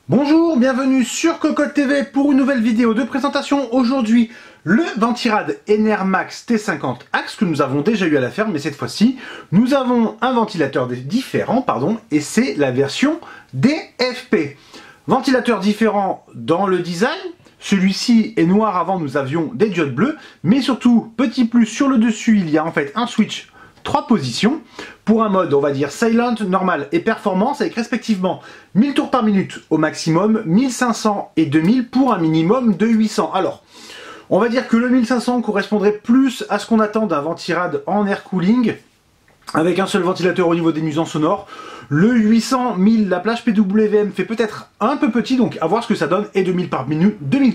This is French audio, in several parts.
Bonjour, bienvenue sur Cocotte TV pour une nouvelle vidéo de présentation. Aujourd'hui, le Ventirad Enermax T50 Axe que nous avons déjà eu à la ferme, mais cette fois-ci, nous avons un ventilateur différent, et c'est la version DFP. Ventilateur différent dans le design. Celui-ci est noir, avant nous avions des diodes bleues, mais surtout, petit plus sur le dessus, il y a en fait un switch 3 positions pour un mode, on va dire, silent, normal et performance, avec respectivement 1000 tours par minute au maximum, 1500 et 2000 pour un minimum de 800. Alors, on va dire que le 1500 correspondrait plus à ce qu'on attend d'un Ventirad en air cooling, avec un seul ventilateur au niveau des nuisances sonores. Le 800 1000, la plage PWM fait peut-être un peu petit, donc à voir ce que ça donne, et 2000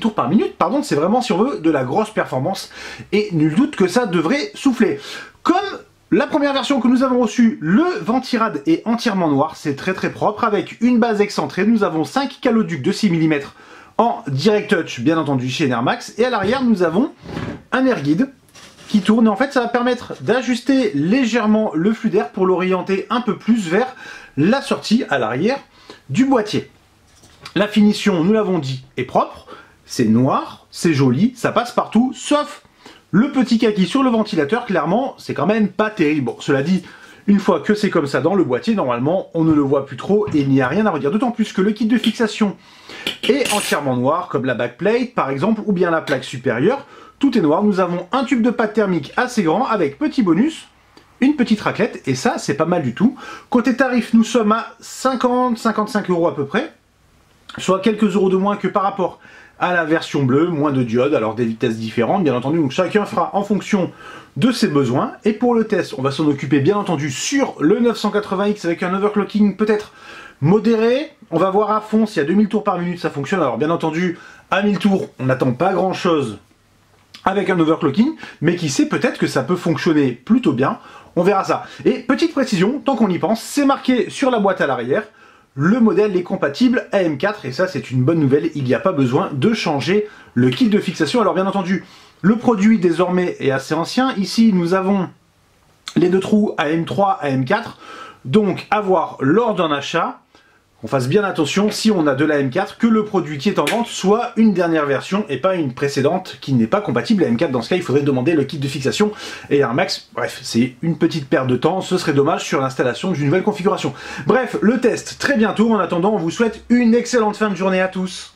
tours par minute, pardon, c'est vraiment si on veut de la grosse performance, et nul doute que ça devrait souffler. Comme la première version que nous avons reçue, le Ventirad est entièrement noir, c'est très propre, avec une base excentrée. Nous avons 5 caloducs de 6 mm en direct touch, bien entendu chez Enermax, et à l'arrière nous avons un air guide qui tourne, et en fait ça va permettre d'ajuster légèrement le flux d'air pour l'orienter un peu plus vers la sortie à l'arrière du boîtier. La finition, nous l'avons dit, est propre, c'est noir, c'est joli, ça passe partout, sauf le petit kaki sur le ventilateur. Clairement, c'est quand même pas terrible. Bon, cela dit, une fois que c'est comme ça dans le boîtier, normalement, on ne le voit plus trop et il n'y a rien à redire. D'autant plus que le kit de fixation est entièrement noir, comme la backplate, par exemple, ou bien la plaque supérieure. Tout est noir. Nous avons un tube de pâte thermique assez grand, avec petit bonus, une petite raclette, et ça, c'est pas mal du tout. Côté tarif, nous sommes à 50-55 € à peu près, soit quelques euros de moins que par rapport à la version bleue, moins de diodes, alors des vitesses différentes, bien entendu, donc chacun fera en fonction de ses besoins. Et pour le test, on va s'en occuper bien entendu sur le 980X avec un overclocking peut-être modéré. On va voir à fond si à 2000 tours par minute ça fonctionne. Alors bien entendu, à 1000 tours, on n'attend pas grand chose avec un overclocking, mais qui sait, peut-être que ça peut fonctionner plutôt bien. On verra ça. Et petite précision, tant qu'on y pense, c'est marqué sur la boîte à l'arrière, le modèle est compatible AM4, et ça c'est une bonne nouvelle, il n'y a pas besoin de changer le kit de fixation. Alors bien entendu, le produit désormais est assez ancien. Ici nous avons les deux trous AM3, AM4, donc à voir lors d'un achat. On fasse bien attention, si on a de la M4, que le produit qui est en vente soit une dernière version et pas une précédente qui n'est pas compatible à M4. Dans ce cas, il faudrait demander le kit de fixation et Enermax. Bref, c'est une petite perte de temps, ce serait dommage sur l'installation d'une nouvelle configuration. Bref, le test très bientôt. En attendant, on vous souhaite une excellente fin de journée à tous.